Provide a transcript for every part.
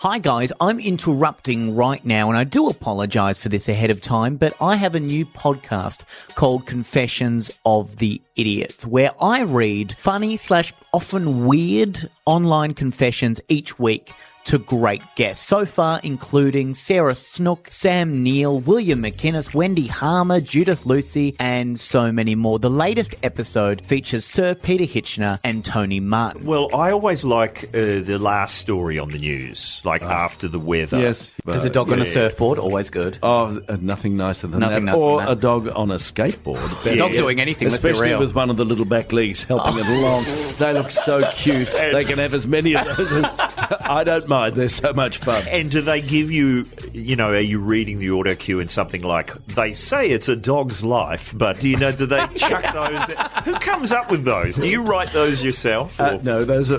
Hi guys, I'm interrupting right now and I do apologise for this ahead of time, but I have a new podcast called Confessions of the Idiots where I read funny / often weird online confessions each week to great guests. So far, including Sarah Snook, Sam Neill, William McInnes, Wendy Harmer, Judith Lucy, and so many more. The latest episode features Sir Peter Hitchener and Tony Martin. Well, I always like the last story on the news, like after the weather. Yes. There's a dog on a surfboard, always good. Oh, nothing nicer than Nothing that. nicer Or than that. a dog on a skateboard. A dog doing anything, let's be Especially real. with one of the little back legs helping it along. They look so cute. They can have as many of those as... I don't mind. They're so much fun. And do they give you, are you reading the auto cue in something like, they say it's a dog's life, but, do they chuck those? Who comes up with those? Do you write those yourself? No, those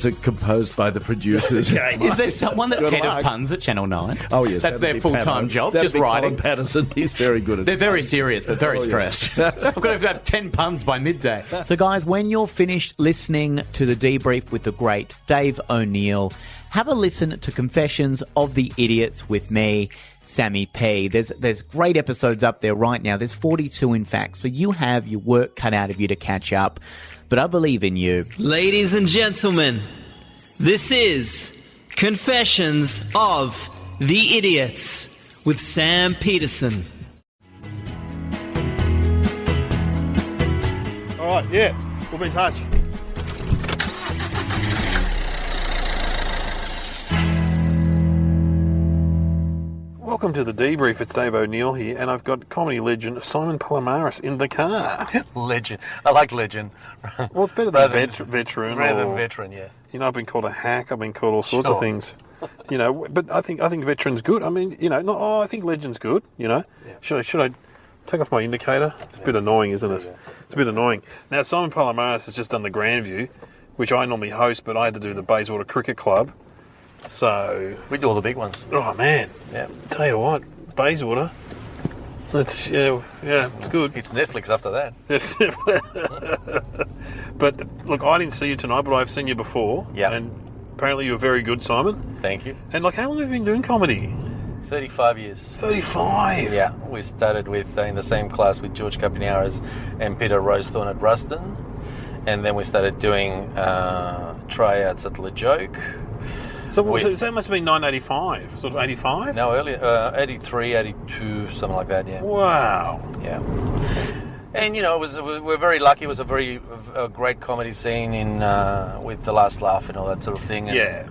are composed by the producers. Okay. Is there someone that's Good head luck. of puns at Channel 9? Oh, yes. That's their that'd be full-time Patto. job, That'd just be writing. Colin Patterson. He's very good at They're it. very serious, but very stressed. I've got to have 10 puns by midday. So, guys, when you're finished listening to the debrief with the great Dave O'Neill, have a listen to Confessions of the Idiots with me, Sammy P. There's great episodes up there right now. There's 42, in fact. So you have your work cut out of you to catch up. But I believe in you. Ladies and gentlemen, this is Confessions of the Idiots with Sam Peterson. All right, yeah, we'll be in touch. Welcome to the debrief. It's Dave O'Neill here, and I've got comedy legend Simon Palomares in the car. Legend. I like legend. Well, it's better than veteran. Rather or, than veteran, yeah. I've been called a hack. I've been called all sorts of Sure. things. But I think veteran's good. I mean, I think legend's good. Yeah. Should I take off my indicator? It's a bit annoying, isn't it? Yeah. It's a bit annoying. Now, Simon Palomares has just done the Grandview, which I normally host, but I had to do the Bayswater Cricket Club. So, We do all the big ones. oh man, Yeah. tell you what, Bayswater. It's it's good. It's Netflix after that. But look, I didn't see you tonight, but I've seen you before. Yeah. And apparently you're very good, Simon. Thank you. And how long have you been doing comedy? 35 years. 35. Yeah. We started with in the same class with George Capinares and Peter Rosethorn at Ruston. And then we started doing tryouts at Le Joke. So that must have been 1985, sort of 85? No, earlier, 83, 82, something like that, yeah. Wow. Yeah. And, we're very lucky. It was a great comedy scene with The Last Laugh and all that sort of thing. And, Yeah.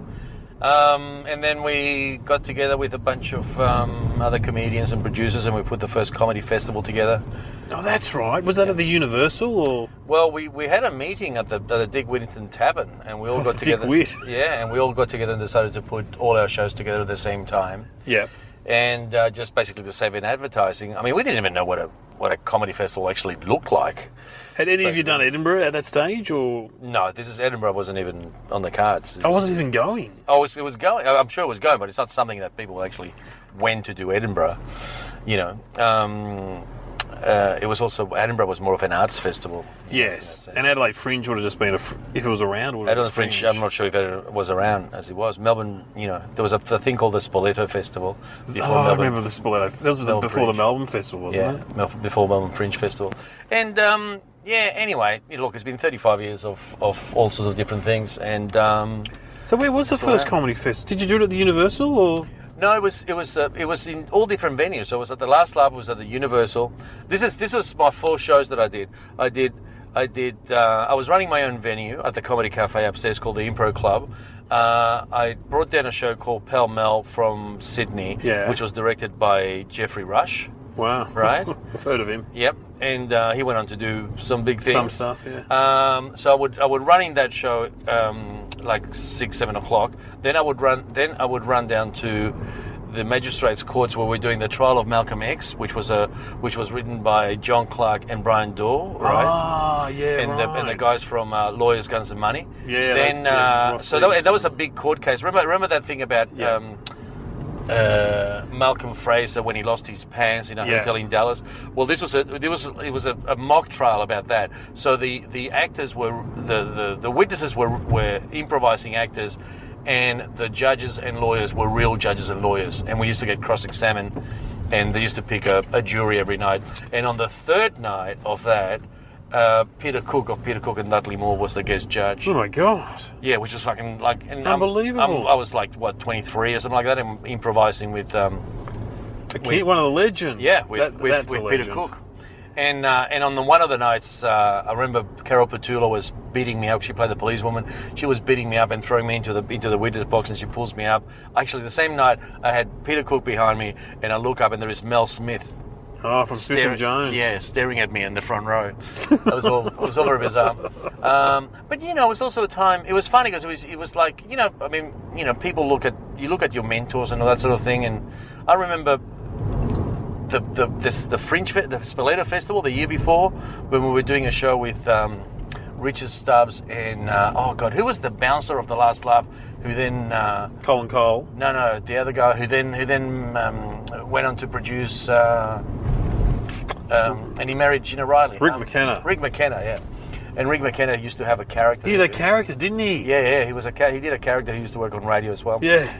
And then we got together with a bunch of other comedians and producers, and we put the first comedy festival together. Oh, that's right. Was that at the Universal or? Well, we had a meeting at the Dick Whittington Tavern, and we all got Dick together. Whit. Yeah, and we all got together and decided to put all our shows together at the same time, Yeah. and just basically to save in advertising. I mean, we didn't even know what a comedy festival actually looked like. Had any of you done Edinburgh at that stage, or? No, Edinburgh wasn't even on the cards. I wasn't even going. Oh, it was going. I'm sure it was going, but it's not something that people actually went to do Edinburgh. It was also Edinburgh was more of an arts festival. Yes. And Adelaide Fringe would have just been if it was around. Would have Adelaide Fringe, I'm not sure if it was around as it was. Melbourne, there was a thing called the Spoleto Festival before I Melbourne. remember the Spoleto. That was Melbourne before the Fringe. Melbourne Festival, wasn't it? Before Melbourne Fringe Festival. And anyway, look, it's been 35 years of all sorts of different things. And So where was the first comedy festival? Did you do it at the Universal or? no, it was in all different venues. So it was at the Last Laugh, it was at the Universal. This was my 4 shows that I did. I was running my own venue at the Comedy Cafe upstairs called the Impro Club. I brought down a show called Pell Mell from Sydney, which was directed by Jeffrey Rush. Wow. Right? I've heard of him. Yep, and he went on to do some big things. Some stuff, yeah. So I would run in that show like 6-7 o'clock. Then I would run down to the magistrates' courts where we're doing the trial of Malcolm X, which was written by John Clark and Brian Dorr, right? Ah, yeah, And the guys from Lawyers, Guns and Money. Yeah. Then that was a big court case. Remember that thing about Malcolm Fraser when he lost his pants in a hotel in Dallas. Well, it was a mock trial about that. So the actors were the witnesses were improvising actors, and the judges and lawyers were real judges and lawyers, and we used to get cross-examined, and they used to pick a jury every night. And on the third night of that, Peter Cook of Peter Cook and Dudley Moore was the guest judge. Oh my God! Yeah, which was fucking like unbelievable. I was like 23 or something like that, and improvising with one of the legends. Yeah, with Peter Cook. And on one of the nights, I remember Karl was beating me up. She played the policewoman. She was beating me up and throwing me into the witness box, and she pulls me up. Actually, the same night, I had Peter Cook behind me, and I look up, and there is Mel Smith. Oh, from Smith and Jones. Yeah, staring at me in the front row. It was all very bizarre. But it was also a time. It was funny because it was like people look at your mentors and all that sort of thing. And I remember the Fringe, the Spoleto Festival the year before, when we were doing a show with Richard Stubbs and who was the bouncer of The Last Laugh, who then Colin Cole. No, the other guy who then went on to produce and he married Gina Riley. Rick McKenna. Rick McKenna, yeah. And Rick McKenna used to have a character. He had a character, didn't he? Yeah. He did a character who used to work on radio as well. Yeah.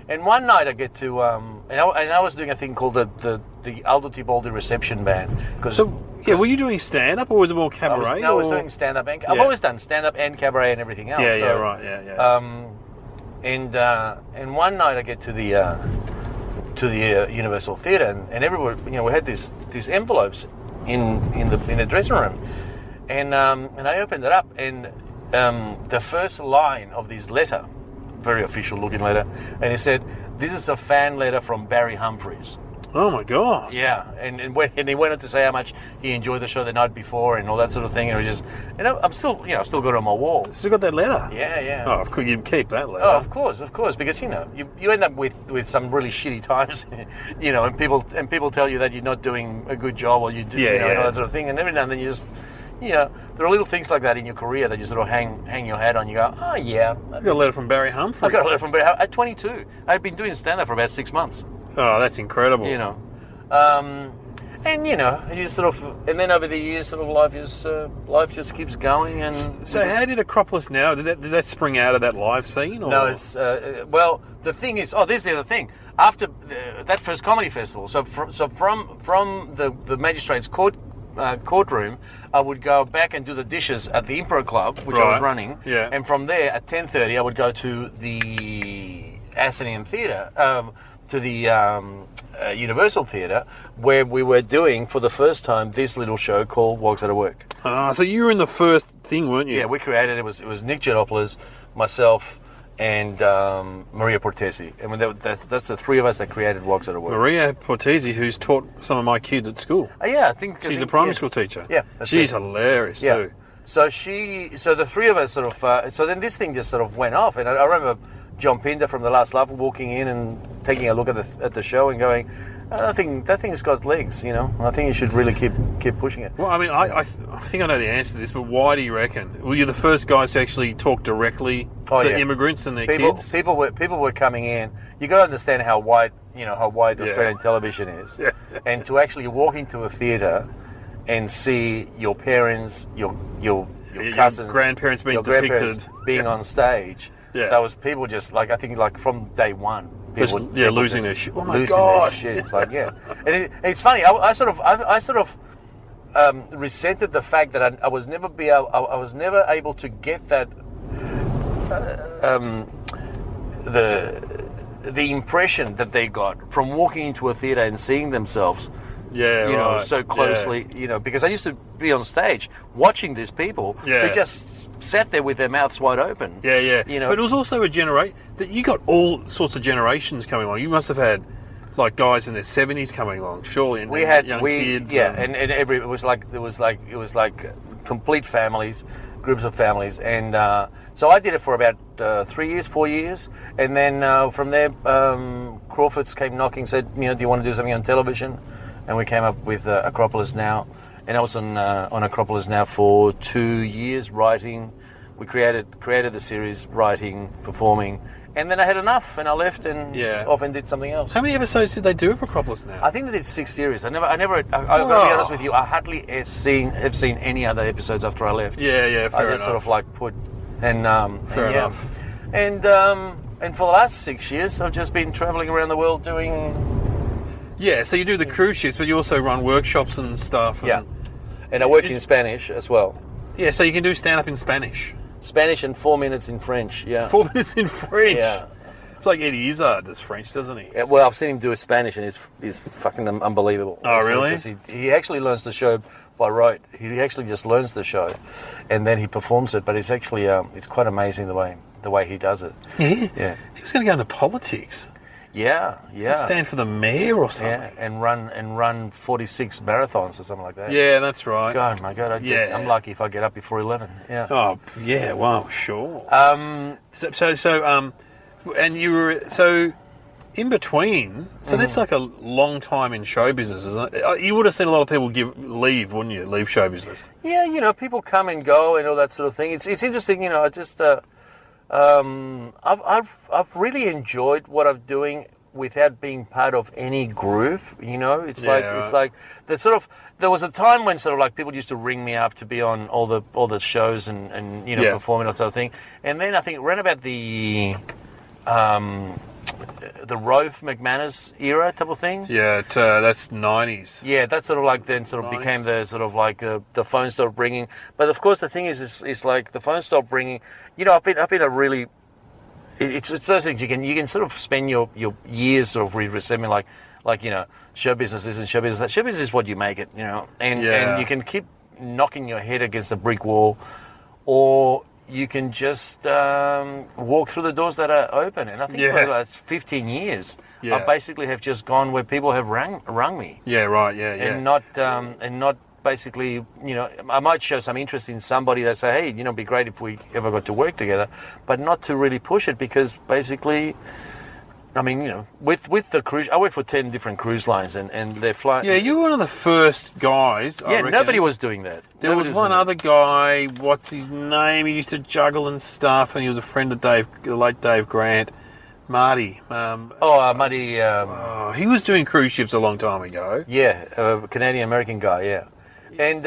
And one night I get to and I was doing a thing called the Aldo Tibaldi reception band. Were you doing stand up or was it more cabaret? I was doing stand up. I've always done stand up and cabaret and everything else. Yeah. And one night I get to the Universal Theatre and everybody, we had these envelopes in the dressing room, and I opened it up, and the first line of this letter, very official looking letter, and it said, "This is a fan letter from Barry Humphries." Oh my God! Yeah, and he went on to say how much he enjoyed the show the night before and all that sort of thing. And it was just, I'm still got it on my wall. Still got that letter? Yeah. Oh, of course you keep that letter. Oh, of course, because you end up with some really shitty times, and people tell you that you're not doing a good job or and all that sort of thing. And every now and then you just, there are little things like that in your career that you sort of hang your hat on. You go, oh yeah. I got a letter from Barry Humphries. I got a letter from Barry at 22. I'd been doing stand-up for about 6 months. Oh, that's incredible. And you sort of, and then over the years, sort of life just keeps going. And so, how did Acropolis Now? Did that spring out of that live scene? Or? No, it's the thing is, this is the other thing. After that first comedy festival, so from the magistrate's courtroom, I would go back and do the dishes at the Impro Club, which I was running. Yeah. And from there, at 10:30, I would go to the Athenaeum Theatre. To the Universal Theatre, where we were doing for the first time this little show called Wogs at Work. So you were in the first thing, weren't you? Yeah, we created it. It was Nick Giannopoulos, myself, and Maria Portesi, and that's the three of us that created Wogs at Work. Maria Portesi, who's taught some of my kids at school. I think she's a primary school teacher. Yeah, she's hilarious too. So the three of us sort of. So then this thing just sort of went off, and I remember John Pinder from The Last Laugh walking in and taking a look at the show and going, I think that thing's got legs, I think you should really keep pushing it. Well, I mean, I think I know the answer to this, but why do you reckon? Were you the first guys to actually talk directly to immigrants and their kids? People were coming in. You got to understand how wide Australian television is, and to actually walk into a theatre and see your parents, your cousins, grandparents being depicted being on stage. Yeah. That was people just like, I think like from day one. People losing their shit. Oh my losing God. their shit. It's like, and it's funny. I sort of resented the fact that I was never able to get that the impression that they got from walking into a theatre and seeing themselves. So closely, because I used to be on stage watching these people. They just sat there with their mouths wide open. But it was also a generation that you got all sorts of generations coming along. You must have had like guys in their 70s coming along, surely, and young kids. And it was like complete families, groups of families, and so I did it for about 4 years, and then from there, Crawfords came knocking, said, do you want to do something on television? And we came up with Acropolis Now, and I was on Acropolis Now for 2 years writing. We created the series, writing, performing, and then I had enough, and I left and off and did something else. How many episodes did they do of Acropolis Now? I think they did 6 series. I'll be honest with you, I hardly have seen any other episodes after I left. Fair enough. I just sort of like put, fair enough. And for the last 6 years, I've just been travelling around the world doing. Yeah, so you do the cruise ships, but you also run workshops and stuff. And, Yeah. And I work in Spanish as well. Yeah, so you can do stand-up in Spanish. Spanish and 4 minutes in French, yeah. 4 minutes in French. Yeah. It's like Eddie Izzard does French, doesn't he? Yeah, well, I've seen him do Spanish, and he's fucking unbelievable. Oh, really? Because he actually learns the show by rote. He actually just learns the show, and then he performs it. But it's actually it's quite amazing the way he does it. Yeah. Yeah. He was going to go into politics. Yeah. Stand for the mayor or something. Yeah, and run 46 marathons or something like that. Yeah, that's right. God, my God, I'm lucky if I get up before 11. Yeah. Oh, yeah. Well, sure. So, and you were in between. So that's like a long time in show business, isn't it? You would have seen a lot of people leave, wouldn't you? Leave show business. Yeah, people come and go and all that sort of thing. It's interesting, I just I've really enjoyed what I'm doing without being part of any group. It's like that sort of. There was a time when sort of like people used to ring me up to be on all the shows and performing that sort of thing. And then I think around about the Rove McManus era type of thing. Yeah, that's 90s. Yeah, that sort of like then sort of became the sort of like the phone stopped ringing. But of course the thing is like the phone stopped ringing. I've been a really. It's those things you can sort of spend your years sort of resentment like show business isn't show business. Show business is what you make it, and you can keep knocking your head against a brick wall, or you can just walk through the doors that are open. And I think for the last 15 years, I basically have just gone where people have rung me. Yeah, right. Yeah. And not basically, I might show some interest in somebody that say, hey, it'd be great if we ever got to work together, but not to really push it because basically, I mean, with the cruise, I work for 10 different cruise lines and they're flying. Yeah, you were one of the first guys. Yeah, nobody was doing that. There was one other guy, what's his name? He used to juggle and stuff, and he was a friend of the late Dave Grant. Marty. Marty. He was doing cruise ships a long time ago. Yeah, a Canadian-American guy, yeah. And,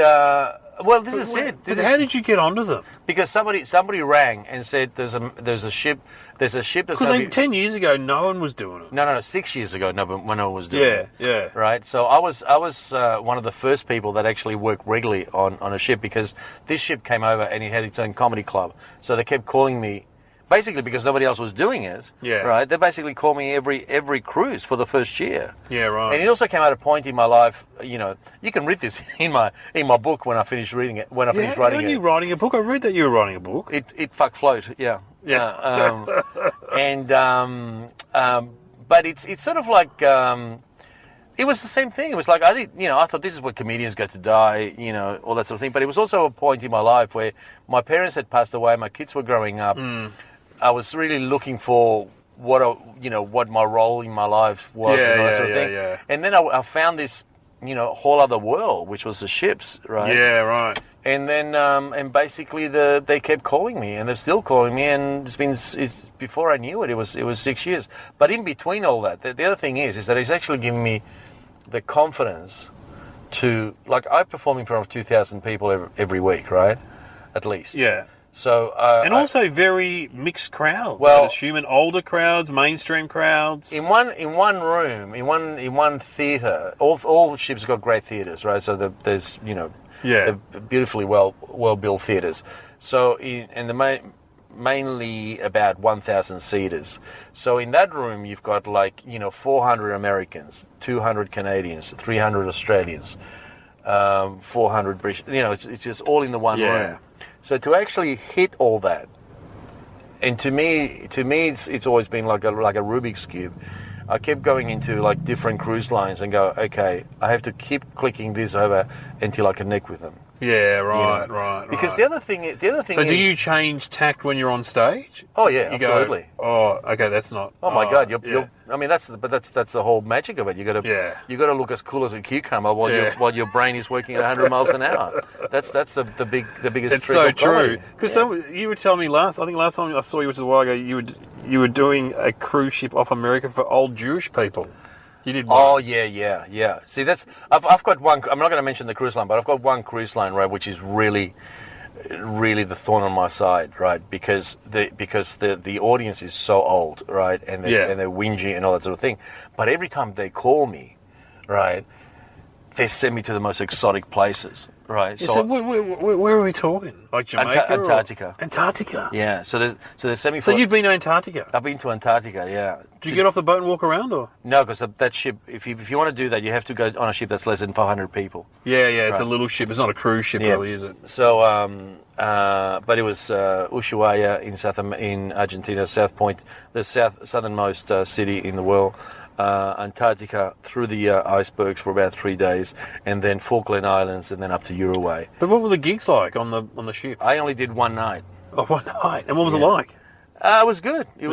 this is it. How did you get onto them? Because somebody rang and said there's a ship that's... Because 10 years ago, no one was doing it. No, 6 years ago, no one was doing it. Yeah. Right, so I was one of the first people that actually worked regularly on a ship because this ship came over and it had its own comedy club. So they kept calling me, basically because nobody else was doing it. Yeah. Right, they basically called me every cruise for the first year. Yeah, right. And it also came at a point in my life, you can read this in my book when I finied reading it. When I finished writing it. Are you writing a book? I read that you were writing a book. It fuck float, yeah. Yeah. But it's sort of like it was the same thing. It was like I thought this is where comedians go to die, all that sort of thing. But it was also a point in my life where my parents had passed away, my kids were growing up. I was really looking for what my role in my life was and all that sort of thing. Yeah. And then I found this, whole other world, which was the ships, right? Yeah, right. And then, and basically, they kept calling me, and they're still calling me, and it's before I knew it. It was 6 years. But in between all that, the other thing is that it's actually giving me the confidence to, like, I perform in front of 2,000 people every week, right? At least. Yeah. So and also very mixed crowds. Well, I'd assume older crowds, mainstream crowds. In one room, in one theatre, all ships have got great theatres, right? So there's they're beautifully well built theatres. So mainly about 1,000 seaters. So in that room, you've got 400 Americans, 200 Canadians, 300 Australians, 400 British. It's just all in the one room. So to actually hit all that, and to me, it's always been like a Rubik's cube. I kept going into different cruise lines and go, okay, I have to keep clicking this over until I connect with them. Yeah, right. Because the other thing is... So do you change tact when you're on stage? Oh yeah, absolutely. Go, okay, that's not... Oh my God, you're I mean, that's the whole magic of it. You got to look as cool as a cucumber while your brain is working at 100 miles an hour. That's the biggest it's trick so of comedy. true. Because you were telling me last time I saw you, which was a while ago, you were doing a cruise ship off America for old Jewish people. You did one. Oh yeah. See, I've got one. I'm not going to mention the cruise line, but I've got one cruise line, right, which is really really the thorn on my side, right? Because the audience is so old, right? And they're whingy and all that sort of thing. But every time they call me, right, they send me to the most exotic places, right? Yeah, so where are we talking? Like Jamaica? Antarctica. Antarctica? Yeah. So they send me. So you've been to Antarctica? I've been to Antarctica. Yeah. Did you get off the boat and walk around, or? No, because that ship. If you want to do that, you have to go on a ship that's less than 500 people. Yeah. It's a little ship. It's not a cruise ship, really, is it? So, but it was Ushuaia in Argentina, South Point, the southernmost city in the world. Antarctica through the icebergs for about 3 days, and then Falkland Islands, and then up to Uruguay. But what were the gigs like on the ship? I only did one night. Oh, one night. And what was it like? It was good. It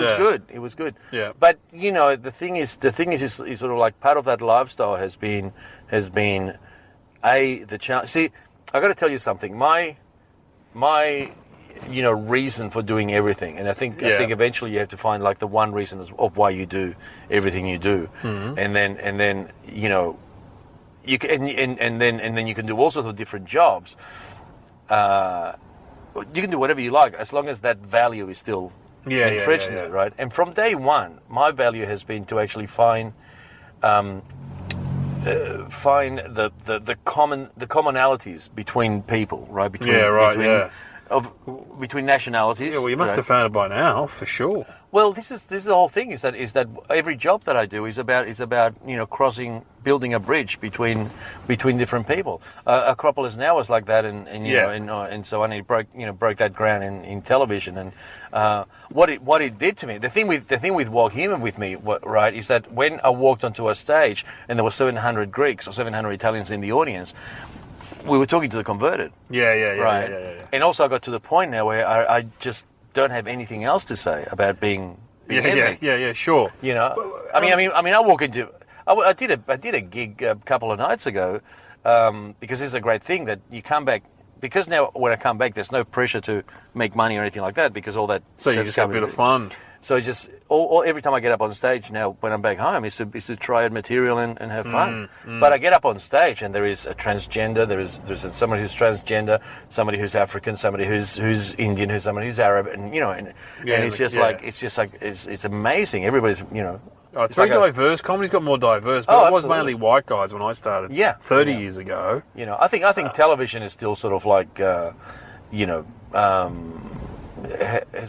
was good. Yeah. But the thing is sort of like part of that lifestyle has been the challenge. See, I got to tell you something. My reason for doing everything, and I think eventually you have to find like the one reason of why you do everything you do, and then you can and then you can do all sorts of different jobs. You can do whatever you like as long as that value is still entrenched in it, right? And from day one, my value has been to actually find the commonalities between people, right? Between nationalities. Yeah, well, you must have found it by now, for sure. Well, this is the whole thing. Is that every job that I do is about building a bridge between different people. Acropolis Now was like that, and so on. It broke that ground in television. And what it did to me, the thing with Walk Human with me, right, is that when I walked onto a stage and there were 700 Greeks or 700 Italians in the audience, we were talking to the converted. Yeah. And also I got to the point now where I just don't have anything else to say about being Yeah, sure. I mean, I walk into. I did a gig a couple of nights ago because this is a great thing that you come back. Because now when I come back, there's no pressure to make money or anything like that because all that. So you just have a bit of fun. So just every time I get up on stage now, when I'm back home, is to try out material and have fun. But I get up on stage and there is a transgender, there's somebody who's transgender, somebody who's African, somebody who's Indian, somebody who's Arab, and it's amazing. Everybody's it's very diverse. Comedy's got more diverse, but it was mainly white guys when I started. 30 years ago. I think television is still sort of like has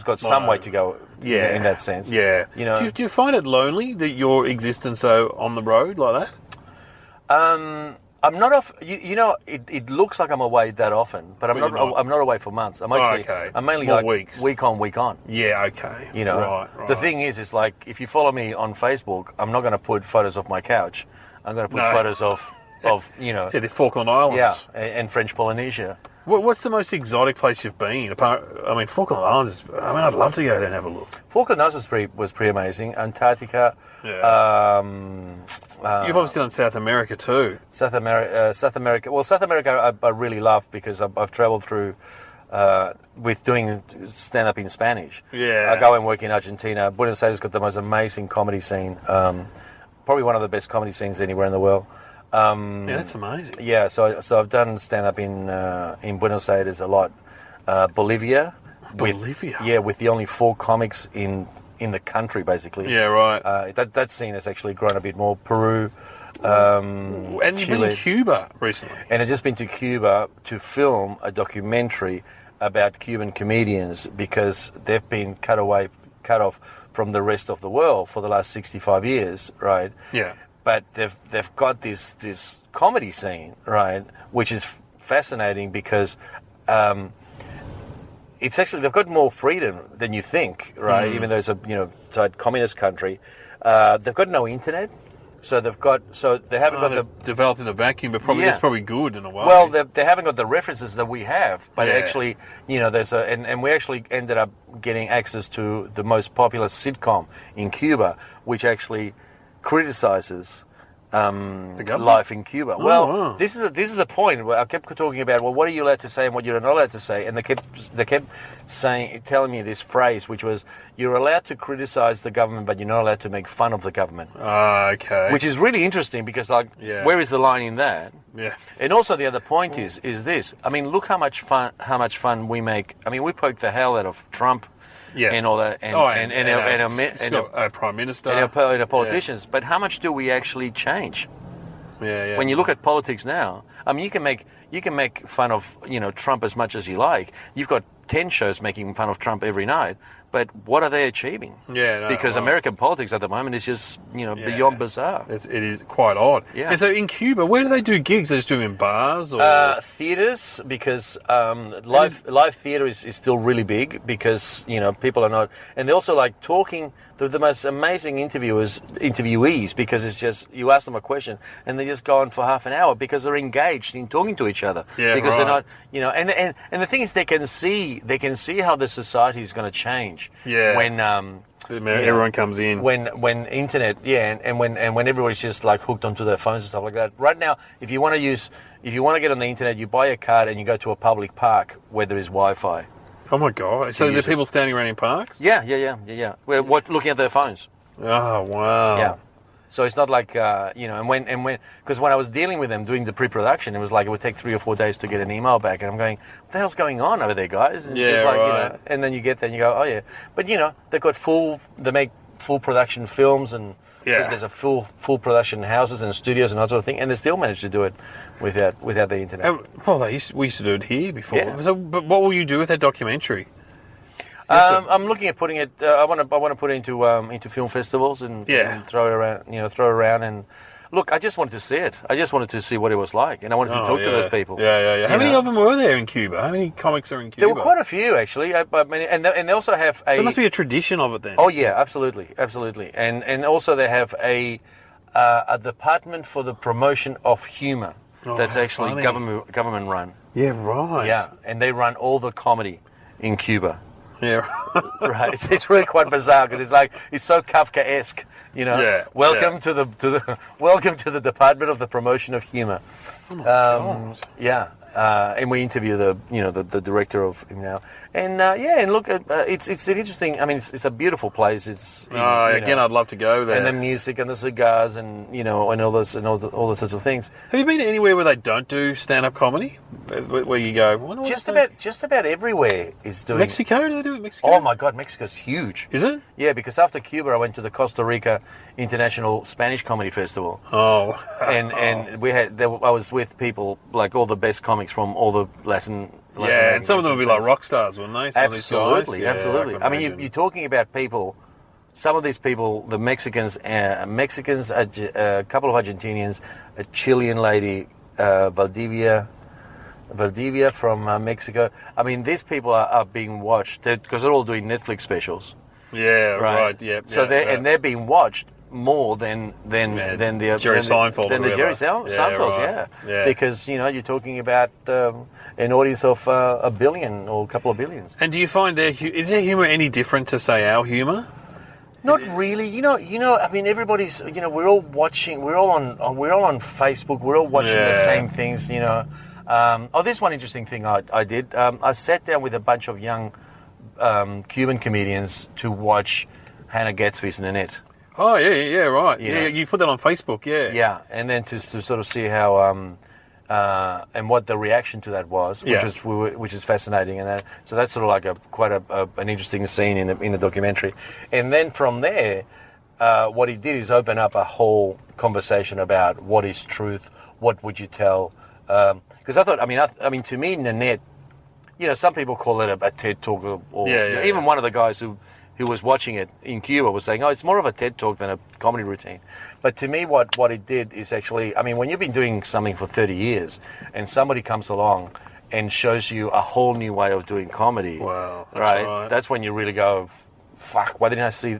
got some way to go. In that sense. Yeah. Do you find it lonely that your existence on the road like that? I'm not off. It looks like I'm away that often, but I'm not. I'm not away for months. I'm actually. Okay. I'm mainly more like weeks. Week on. Yeah. Okay. Right. The thing is like if you follow me on Facebook, I'm not going to put photos of my couch. I'm going to put photos of the Falkland Islands. Yeah, and French Polynesia. What's the most exotic place you've been? Falkland Islands. I'd love to go there and have a look. Falkland Islands was pretty amazing. Antarctica. Yeah. You've obviously done South America too. South America. Well, South America I really love because I've travelled through with doing stand-up in Spanish. Yeah. I go and work in Argentina. Buenos Aires got the most amazing comedy scene. Probably one of the best comedy scenes anywhere in the world. That's amazing. Yeah, so I've done stand-up in Buenos Aires a lot. Bolivia. With the only 4 comics in the country, basically. Yeah, right. That scene has actually grown a bit more. Peru, and you've Chile. been to Cuba recently. And I've just been to Cuba to film a documentary about Cuban comedians because they've been cut off from the rest of the world for the last 65 years, right? Yeah. But they've got this comedy scene, right, which is fascinating because it's actually they've got more freedom than you think, right? Even though it's a tight communist country, they've got no internet, so they haven't got the developed in a vacuum, but probably it's probably good in a way. Well, they haven't got the references that we have, but actually, there's and we actually ended up getting access to the most popular sitcom in Cuba, which actually criticizes life in Cuba. wow. This is the point where I kept talking about, well, what are you allowed to say and what you're not allowed to say, and they kept telling me this phrase, which was, you're allowed to criticize the government, but you're not allowed to make fun of the government. Okay. Which is really interesting because, where is the line in that? Yeah. And also the other point is this. I mean, look how much fun we make. I mean, we poke the hell out of Trump. Yeah. And all that, and our prime minister, and our politicians. But how much do we actually change? Yeah. When you look at politics now, I mean, you can make fun of Trump as much as you like. You've got 10 shows making fun of Trump every night, but what are they achieving? Yeah, because American politics at the moment is just beyond bizarre. It is quite odd. Yeah. And so in Cuba, where do they do gigs? They just do them in bars or theatres, because live theatre is still really big because people are not, and they also like talking. They're the most amazing interviewees, because it's just, you ask them a question and they just go on for half an hour because they're engaged in talking to each other. Yeah, because right. they're not, and the thing is, they can see how the society is going to change. Yeah. When everyone comes in. When internet, and when everybody's just like hooked onto their phones and stuff like that. Right now, if you want to get on the internet, you buy a card and you go to a public park where there is Wi-Fi. Oh my God! So is there people standing around in parks? Yeah. We're looking at their phones. Oh wow! Yeah. So it's not like because when I was dealing with them doing the pre-production, it was like it would take 3 or 4 days to get an email back, and I'm going, what the hell's going on over there, guys? And it's just like, right. And then you get there and you go, oh yeah, but they've got they make full production films, and there's a full production houses and studios and that sort of thing, and they still manage to do it without the internet. We used to do it here before. Yeah. So, but what will you do with that documentary? I'm looking at putting it. I want to put it into film festivals and throw it around. And look, I just wanted to see it. I just wanted to see what it was like, and I wanted to talk to those people. Yeah. How many of them were there in Cuba? How many comics are in Cuba? There were quite a few actually. And they also have So there must be a tradition of it then. Oh yeah, absolutely. And also they have a department for the promotion of humour that's actually government run. Yeah, right. Yeah, and they run all the comedy in Cuba. Yeah. Right. It's really quite bizarre because it's so Kafkaesque, Yeah. Welcome to the Department of the Promotion of Humour. Yeah. And we interview the director of him now, and and look, it's an interesting. I mean, it's a beautiful place. It's I'd love to go there. And the music and the cigars and and all those all the sorts of things. Have you been anywhere where they don't do stand-up comedy? Where you go? Just about everywhere is doing. Mexico? Do they do it in Mexico? Oh my God, Mexico's huge. Is it? Yeah, because after Cuba, I went to the Costa Rica International Spanish Comedy Festival. Oh. And I was with people like all the best comics from all the Latin and some of them would be like rock stars, wouldn't they? Absolutely. I mean, imagine. you're talking about people. Some of these people, the Mexicans, a couple of Argentinians, a Chilean lady, Valdivia from Mexico. I mean, these people are being watched because they're all doing Netflix specials. Yeah, right. Yeah. So they're being watched more than the Jerry Seinfeld. Than the Jerry Seinfelds, yeah. Because you're talking about an audience of a billion or a couple of billions. And do you find is their humour any different to say our humour? Not really. I mean, everybody's. We're all watching. We're all on Facebook. We're all watching the same things. There's one interesting thing I did. I sat down with a bunch of young Cuban comedians to watch Hannah Gatsby's Nanette. Oh yeah, right. Yeah, you put that on Facebook, yeah. Yeah, and then to sort of see how and what the reaction to that was, which is fascinating, and so that's sort of like quite an interesting scene in the documentary. And then from there, what he did is open up a whole conversation about what is truth, what would you tell? Because I thought, I mean, to me, Nanette, some people call it a TED talk, or even one of the guys who was watching it in Cuba was saying, it's more of a TED talk than a comedy routine. But to me, what it did is actually, I mean, when you've been doing something for 30 years and somebody comes along and shows you a whole new way of doing comedy, wow, right? That's when you really go, fuck, why didn't I see,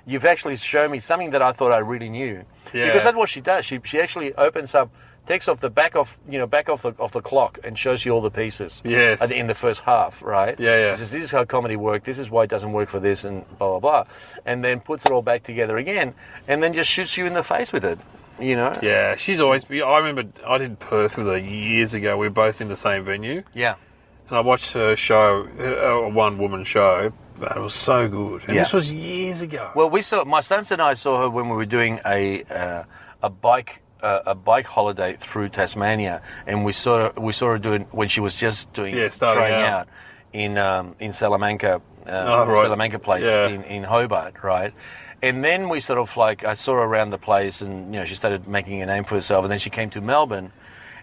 You've actually shown me something that I thought I really knew. Yeah. Because that's what she does. She actually opens up takes off the back of the clock and shows you all the pieces. Yes. In the first half, right? Yeah. He says, this is how comedy works. This is why it doesn't work for this, and blah blah blah, and then puts it all back together again, and then just shoots you in the face with it. Yeah, she's always. I remember I did Perth with her years ago. We were both in the same venue. Yeah. And I watched her show, a one-woman show, but it was so good. And this was years ago. Well, my sons and I saw her when we were doing a bike holiday through Tasmania, and we saw her doing when she was just trying out in Salamanca, Salamanca Place in Hobart, right? And then we sort of I saw her around the place, and she started making a name for herself, and then she came to Melbourne.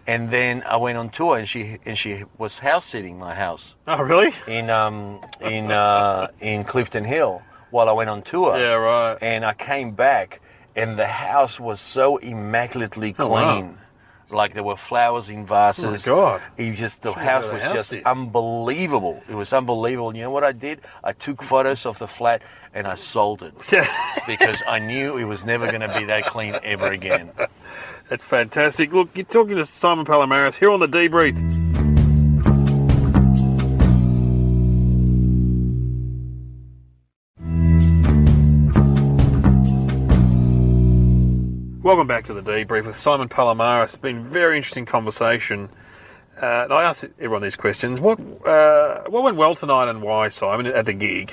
And then I went on tour, and she was house sitting my house. Oh, really? In Clifton Hill while I went on tour. Yeah, right. And I came back, and the house was so immaculately clean. Oh, wow. Like there were flowers in vases. Oh, my God. The house was just unbelievable. It was unbelievable. You know what I did? I took photos of the flat and I sold it. Because I knew it was never going to be that clean ever again. That's fantastic. Look, you're talking to Simon Palomares here on the Debrief. Welcome back to the Debrief with Simon Palomares. It's been a very interesting conversation. And I asked everyone these questions. What went well tonight and why, Simon, at the gig?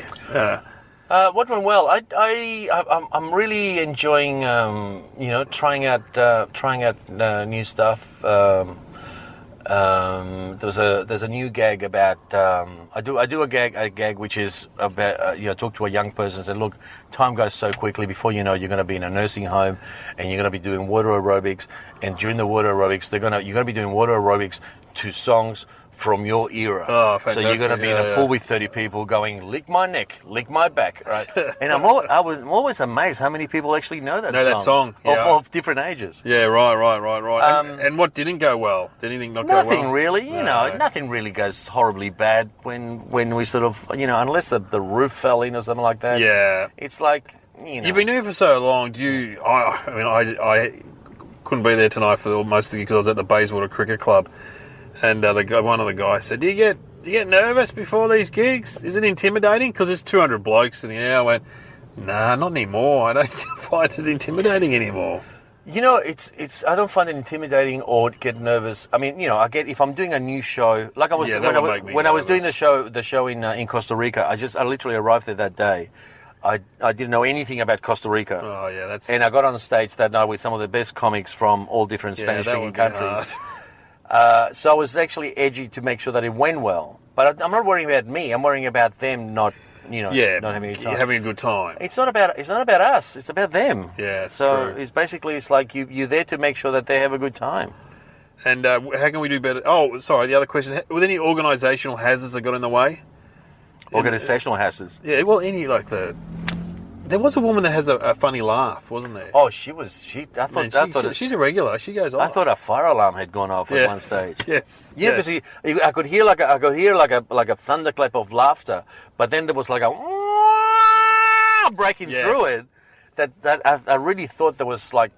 What went well? I'm really enjoying trying out new stuff. There's a new gag about I do a gag which is about talk to a young person and say, look, time goes so quickly. Before you know it, you're going to be in a nursing home and you're going to be doing water aerobics, and during the water aerobics you're going to be doing water aerobics to songs from your era. Oh, fantastic. So you're going to be in a pool with 30 people going, lick my neck, lick my back, right? And I'm always amazed how many people actually know that song. Of different ages. Yeah, right. And what didn't go well? Did anything not go well? Nothing really, nothing really goes horribly bad when we sort of, unless the roof fell in or something like that. Yeah. It's like, You've been here for so long. I couldn't be there tonight for most of the gigs because I was at the Bayswater Cricket Club. And one of the guys said, do you get nervous before these gigs? Is it intimidating? Because there's 200 blokes in here. I went, nah, not anymore. I don't find it intimidating anymore. It's. I don't find it intimidating or get nervous. I mean, I get if I'm doing a new show, like I was when I was doing the show in Costa Rica. I literally arrived there that day. I didn't know anything about Costa Rica. Oh yeah, and I got on stage that night with some of the best comics from all different Spanish-speaking countries. So I was actually edgy to make sure that it went well. But I'm not worrying about me. I'm worrying about them not having a time. Having a good time. It's not about us. It's about them. Yeah, so true. It's like you're there to make sure that they have a good time. And how can we do better? Oh, sorry, the other question. Were there any organisational hazards that got in the way? Organisational hazards? Yeah, well, there was a woman that has a funny laugh, wasn't there? Oh, she's a regular. She goes off. I thought a fire alarm had gone off at one stage. Yes. Because I could hear like a thunderclap of laughter, but then there was like a breaking through it. That I really thought there was like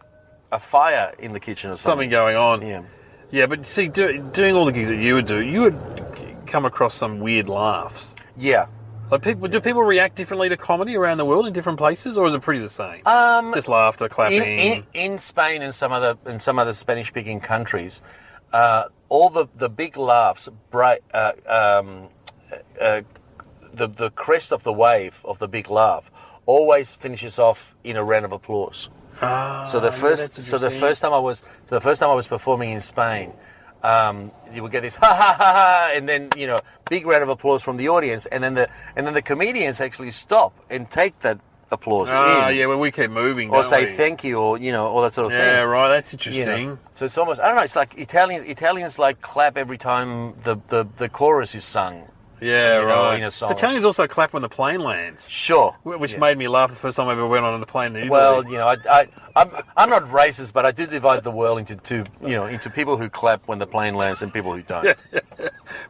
a fire in the kitchen or something going on. Yeah. Yeah, but see, doing all the gigs that you would do, you would come across some weird laughs. Yeah. Like do people react differently to comedy around the world in different places, or is it pretty the same? Just laughter, clapping. In Spain and some other Spanish-speaking countries, all the big laughs, the crest of the wave of the big laugh, always finishes off in a round of applause. So the first time I was performing in Spain. You would get this ha ha ha ha, and then big round of applause from the audience, and then the comedians actually stop and take that applause in. Yeah, well, we keep moving, or say thank you, or all that sort of thing. Yeah, right. That's interesting. So it's almost, I don't know. It's like Italians like clap every time the chorus is sung. Yeah, right. In a song. Italians also clap when the plane lands. Sure. Which made me laugh the first time I ever went on a plane in Italy. Well, I'm not racist, but I do divide the world into two, into people who clap when the plane lands and people who don't.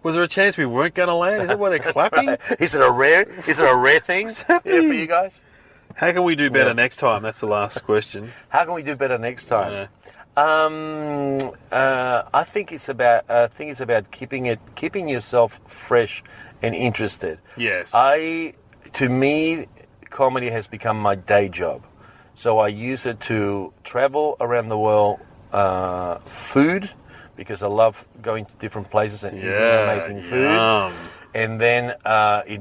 Was there a chance we weren't going to land? Is that why they're clapping? Right. Is it a rare thing for you guys? How can we do better next time? That's the last question. How can we do better next time? I think it's about keeping yourself fresh and interested. Yes. To me, comedy has become my day job. So I use it to travel around the world, food, because I love going to different places and eating amazing food. Yum. And then I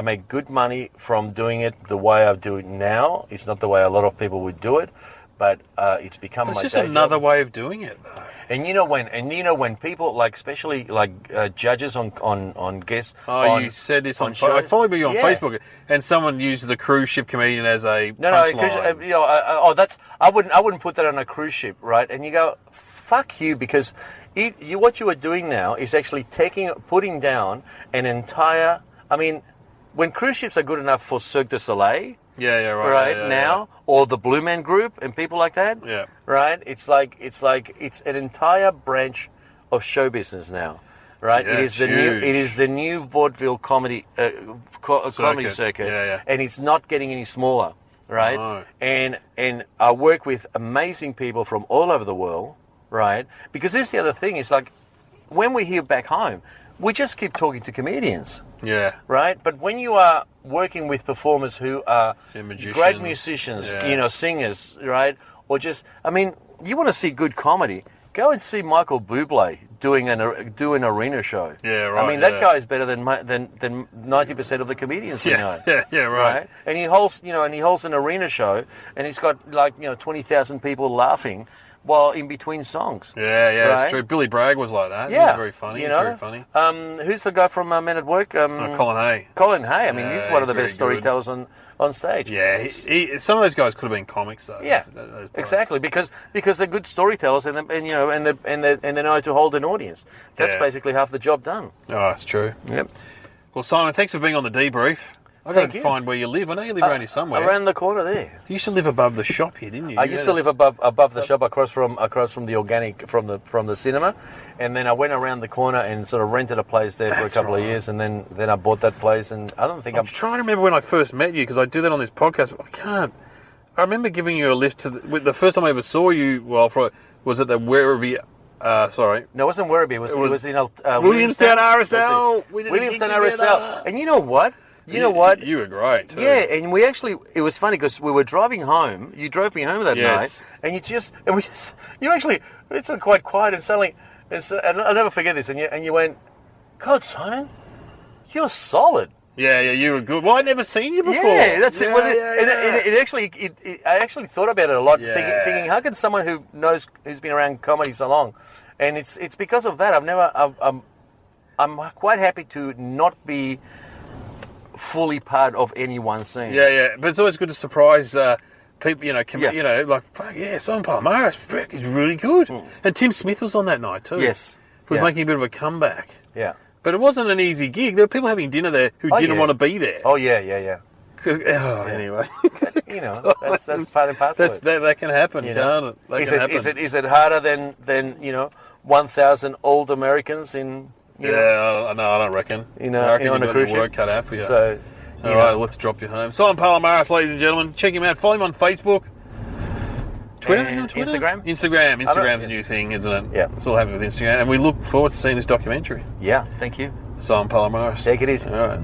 make good money from doing it the way I do it now. It's not the way a lot of people would do it, but it's become It's my just day another job. way of doing it, though. And you know when people like, especially like judges on guests. You said this on shows. I followed you on Yeah. Facebook, and someone used the cruise ship comedian as a No, punchline. that's I wouldn't put that on a cruise ship, right? And you go, fuck you, because what you are doing now is actually putting down an entire. I mean, when cruise ships are good enough for Cirque du Soleil, right now, or the Blue Man Group and people like that, Yeah. right? It's an entire branch of show business now. Right, Yeah, it is the new vaudeville comedy comedy circuit, and it's not getting any smaller, right? No. And I work with amazing people from all over the world, right? Because this is the other thing, is like when we're here back home, we just keep talking to comedians, Yeah. right? But when you are working with performers who are Magicians. great musicians, singers, right? Or just, I mean, you want to see good comedy, go and see Michael Bublé do an arena show. Yeah, right, I mean, that yeah. guy is better than 90% of the comedians we know. Yeah, right. And he holds an arena show, and he's got 20,000 people laughing while in between songs. Yeah, Right? it's true. Billy Bragg was like that. Yeah, He was very funny. You He's know, very funny. Who's the guy from Men at Work? Colin Hay. Colin Hay. I mean, Yeah, he's one of the he's best very good. storytellers on stage. Yeah, he, some of those guys could have been comics though. Yeah, Those exactly, because they're good storytellers and they know to hold an audience. That's Yeah. basically half the job done. Oh, that's true. Yep. Well, Simon, thanks for being on the debrief. I've got Thank to you. find where you live. I know you live around here somewhere. Around the corner there. You used to live above the shop here, didn't you? I used to live above the shop, across from the organic from the cinema, and then I went around the corner and sort of rented a place there for a That's couple of right. years, and then I bought that place, and I don't think I'm trying to remember when I first met you, because I do that on this podcast, but I can't. I remember giving you a lift to the first time I ever saw you. Well, was at the Werribee. Sorry. No, it wasn't Werribee. It was in Williamstown RSL. That's it. We did a Williamstown gig together. RSL. And you know what? You know what? You were great. Too. Yeah, and it was funny because we were driving home. You drove me home that Yes. night, and it's quite quiet, and suddenly, and I'll never forget this. And you went, God, Simon, you're solid. Yeah, you were good. Well, I'd never seen you before. Yeah, that's it. Well, Yeah. I actually thought about it a lot, Yeah. thinking, how can someone who's been around comedy so long, and it's because of that. I'm quite happy to not be fully part of any one scene. Yeah. But it's always good to surprise people. Yeah. Like, fuck yeah, Simon Palomares, frick, he's really good. And Tim Smith was on that night too. Yes. He was Yeah. making a bit of a comeback. Yeah. But it wasn't an easy gig. There were people having dinner there who didn't yeah. want to be there. Oh yeah. Anyway. That's part and parcel. of it. That can happen, You know? can't it? Is it harder than 1,000 old Americans in I don't reckon. You know, I reckon on you've a got cruise your work ship. cut out for you. So All right, let's drop you home. Simon Palomares, ladies and gentlemen. Check him out. Follow him on Facebook. Twitter? And You on Twitter? Instagram? Instagram's a new thing, isn't it? Yeah. Still happy with Instagram. And we look forward to seeing this documentary. Yeah, thank you. Simon Palomares. Take it easy. All right.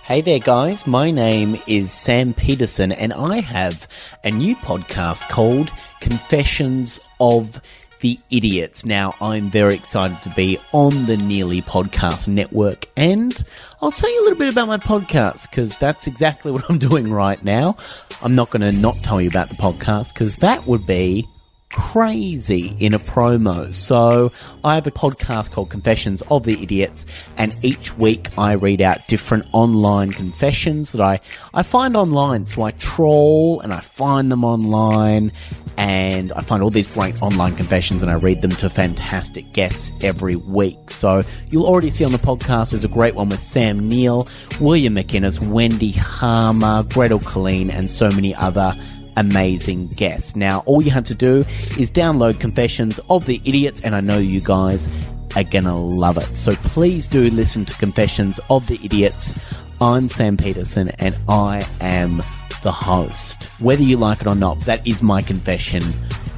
Hey there, guys. My name is Sam Peterson, and I have a new podcast called Confessions of the Idiots. Now, I'm very excited to be on the Nearly Podcast Network, and I'll tell you a little bit about my podcast, because that's exactly what I'm doing right now. I'm not going to not tell you about the podcast, because that would be crazy in a promo. So I have a podcast called Confessions of the Idiots, and each week I read out different online confessions that I find online. So I troll and I find them online, and I find all these great online confessions and I read them to fantastic guests every week. So you'll already see on the podcast there's a great one with Sam Neill, William McInnes, Wendy Harmer, Gretel Colleen, and so many other amazing guests. Now, all you have to do is download Confessions of the Idiots, and I know you guys are gonna love it. So please do listen to Confessions of the Idiots I'm Sam Peterson, and I am the host. Whether you like it or not, that is my confession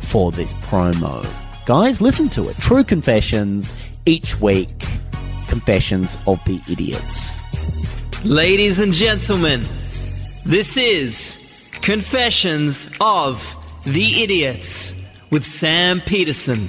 for this promo. Guys, listen to it. True confessions each week. Confessions of the Idiots. Ladies and gentlemen, this is Confessions of the Idiots with Sam Peterson.